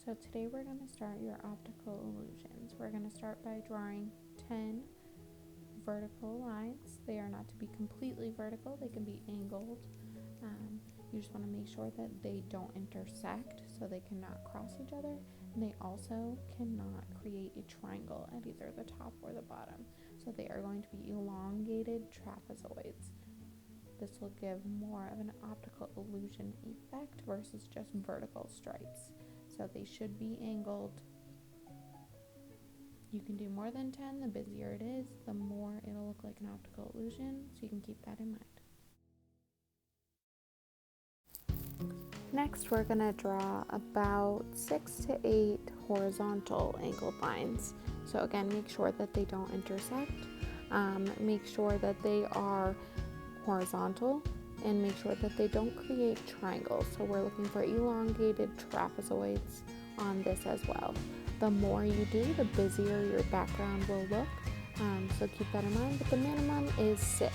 So today we're going to start your optical illusions. We're going to start by drawing 10 vertical lines. They are not to be completely vertical, they can be angled. You just want to make sure that they don't intersect, so they cannot cross each other, and they also cannot create a triangle at either the top or the bottom. So they are going to be elongated trapezoids. This will give more of an optical illusion effect versus just vertical stripes. So they should be angled. You can do more than 10. The busier it is, the more it'll look like an optical illusion, so you can keep that in mind. Next, we're going to draw about 6 to 8 horizontal angled lines. So again, make sure that they don't intersect. Make sure that they are horizontal, and make sure that they don't create triangles. So we're looking for elongated trapezoids on this as well. The more you do, the busier your background will look. So keep that in mind, but the minimum is 6.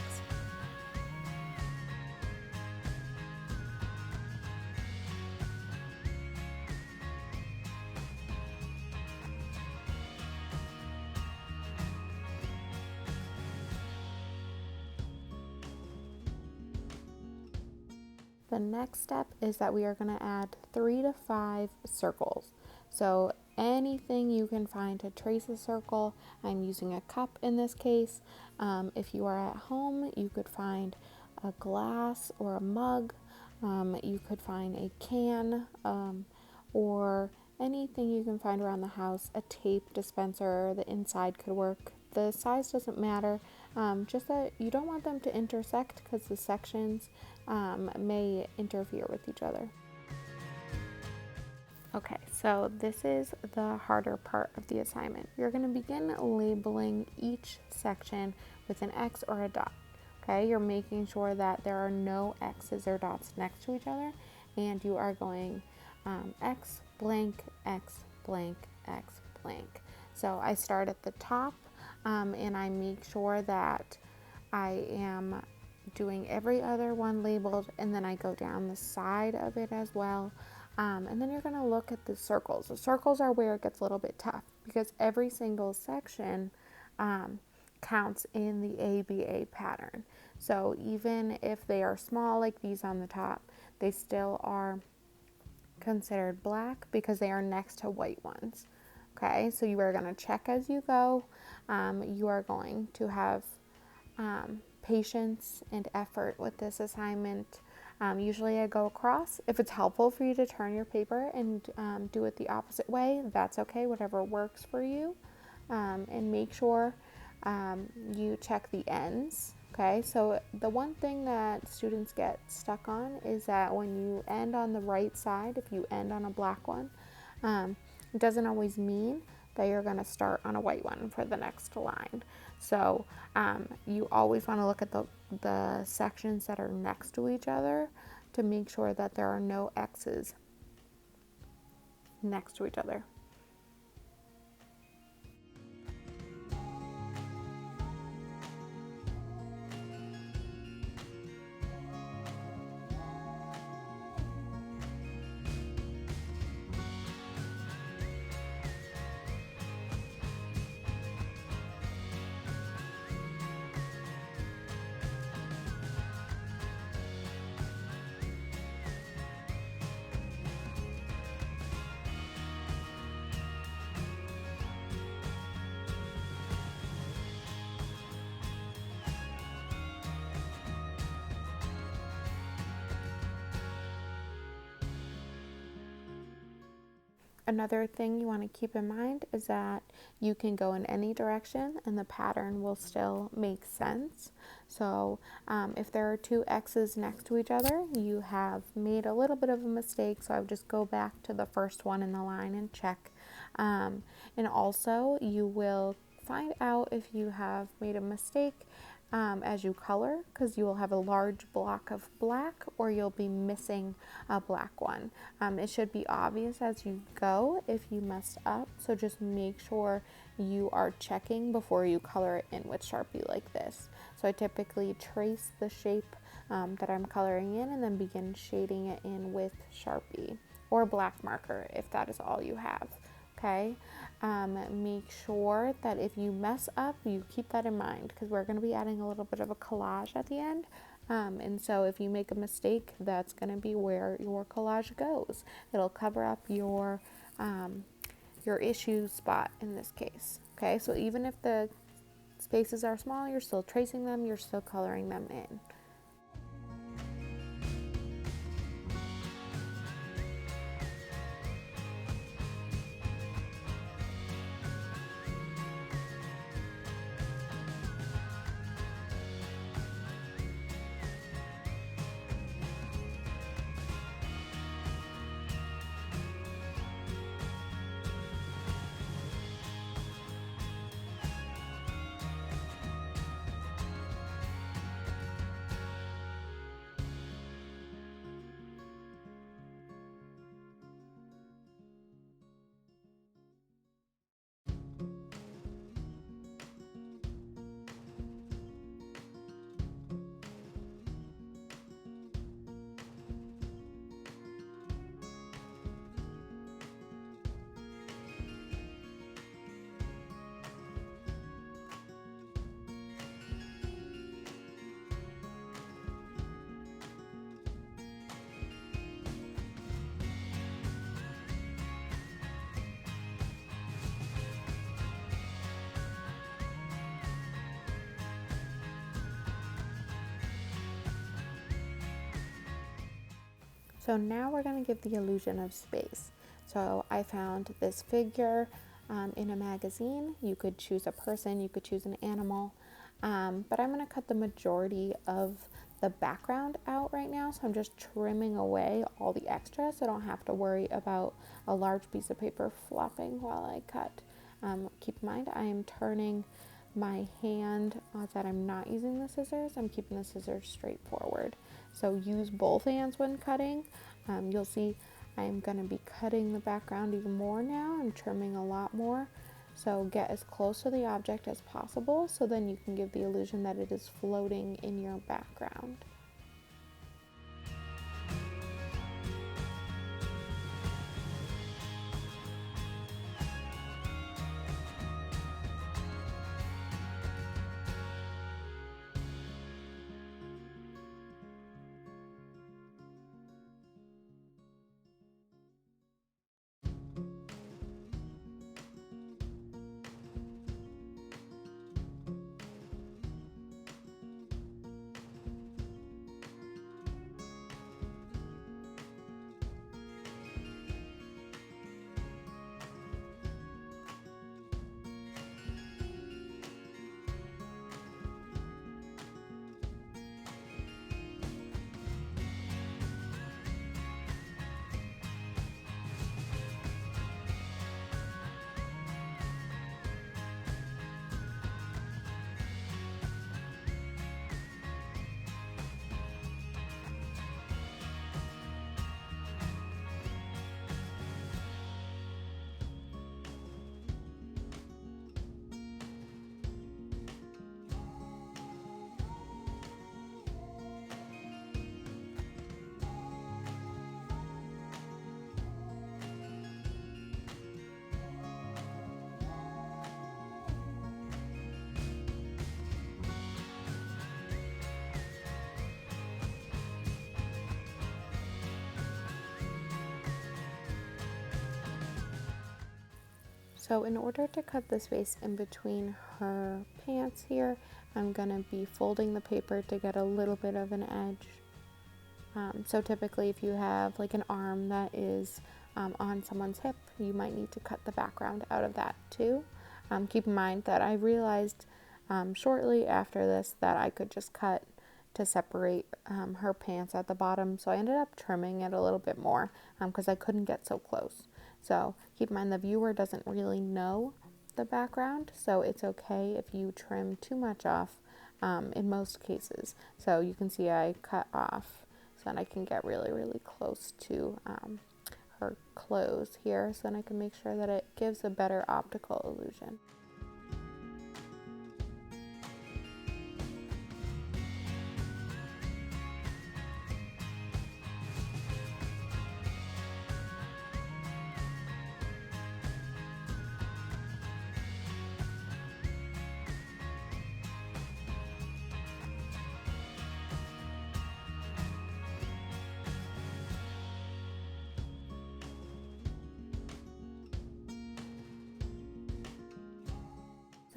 The next step is that we are going to add 3 to 5 circles. So anything you can find to trace a circle. I'm using a cup in this case. If you are at home, you could find a glass or a mug. You could find a can or anything you can find around the house. A tape dispenser, the inside could work. The size doesn't matter. Just that you don't want them to intersect because the sections may interfere with each other. Okay, so this is the harder part of the assignment. You're going to begin labeling each section with an X or a dot. Okay, you're making sure that there are no X's or dots next to each other, and you are going X blank, X blank, X blank. So I start at the top and I make sure that I am doing every other one labeled, and then I go down the side of it as well. And then you're going to look at the circles. The circles are where it gets a little bit tough because every single section counts in the ABA pattern. So even if they are small like these on the top, they still are considered black because they are next to white ones. Okay, so you are going to check as you go. You are going to have patience and effort with this assignment. Usually I go across. If it's helpful for you to turn your paper and do it the opposite way, that's okay, whatever works for you. And make sure you check the ends. Okay, so the one thing that students get stuck on is that when you end on the right side, if you end on a black one, it doesn't always mean that you're going to start on a white one for the next line. So you always want to look at the sections that are next to each other to make sure that there are no X's next to each other. Another thing you want to keep in mind is that you can go in any direction and the pattern will still make sense. So if there are 2 X's next to each other, you have made a little bit of a mistake. So I would just go back to the first one in the line and check. And also you will find out if you have made a mistake as you color, because you will have a large block of black or you'll be missing a black one. It should be obvious as you go if you messed up, so just make sure you are checking before you color it in with Sharpie like this. So I typically trace the shape that I'm coloring in and then begin shading it in with Sharpie. or black marker if that is all you have. Okay, make sure that if you mess up, you keep that in mind, because we're going to be adding a little bit of a collage at the end. And so if you make a mistake, that's going to be where your collage goes. It'll cover up your issue spot in this case. Okay, so even if the spaces are small, you're still tracing them, you're still coloring them in. So now we're going to give the illusion of space. So I found this figure in a magazine. You could choose a person, you could choose an animal, but I'm going to cut the majority of the background out right now. So I'm just trimming away all the extras so I don't have to worry about a large piece of paper flopping while I cut. Keep in mind, I am turning my hand that I'm not using the scissors. I'm keeping the scissors straight forward. So use both hands when cutting. You'll see I'm going to be cutting the background even more now. I'm trimming a lot more. So get as close to the object as possible so then you can give the illusion that it is floating in your background. So in order to cut the space in between her pants here, I'm going to be folding the paper to get a little bit of an edge. So typically if you have like an arm that is on someone's hip, you might need to cut the background out of that too. Keep in mind that I realized shortly after this that I could just cut to separate her pants at the bottom, so I ended up trimming it a little bit more because I couldn't get so close. So keep in mind the viewer doesn't really know the background, so it's okay if you trim too much off in most cases. So you can see I cut off so then I can get really, really close to her clothes here, so then I can make sure that it gives a better optical illusion.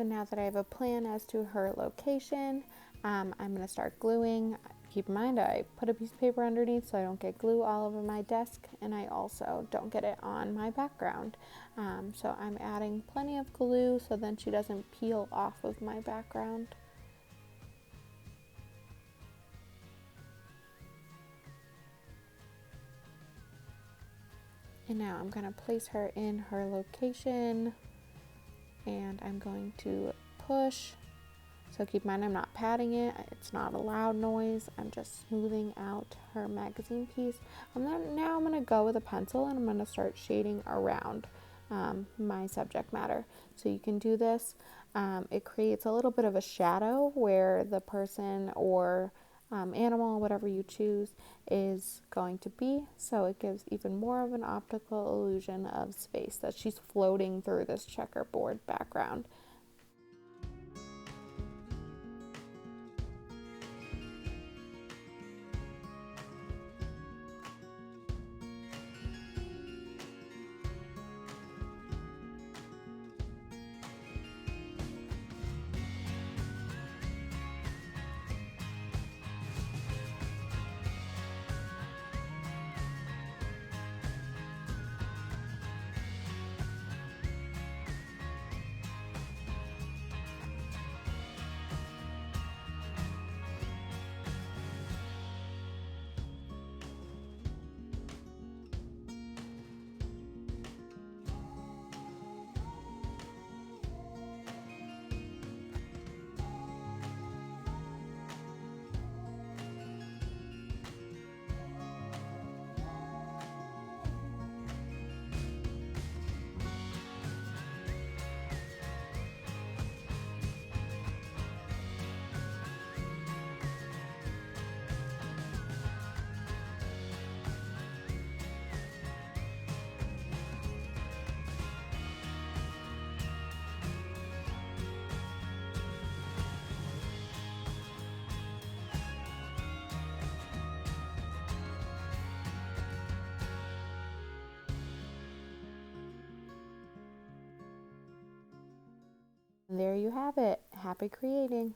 So now that I have a plan as to her location, I'm going to start gluing. Keep in mind, I put a piece of paper underneath so I don't get glue all over my desk, and I also don't get it on my background. So I'm adding plenty of glue so then she doesn't peel off of my background. And now I'm going to place her in her location, and I'm going to push. So keep in mind, I'm not patting it. It's not a loud noise. I'm just smoothing out her magazine piece. Now I'm going to go with a pencil and I'm going to start shading around my subject matter. So you can do this. It creates a little bit of a shadow where the person or animal, whatever you choose, is going to be. So it gives even more of an optical illusion of space, that she's floating through this checkerboard background. And there you have it. Happy creating.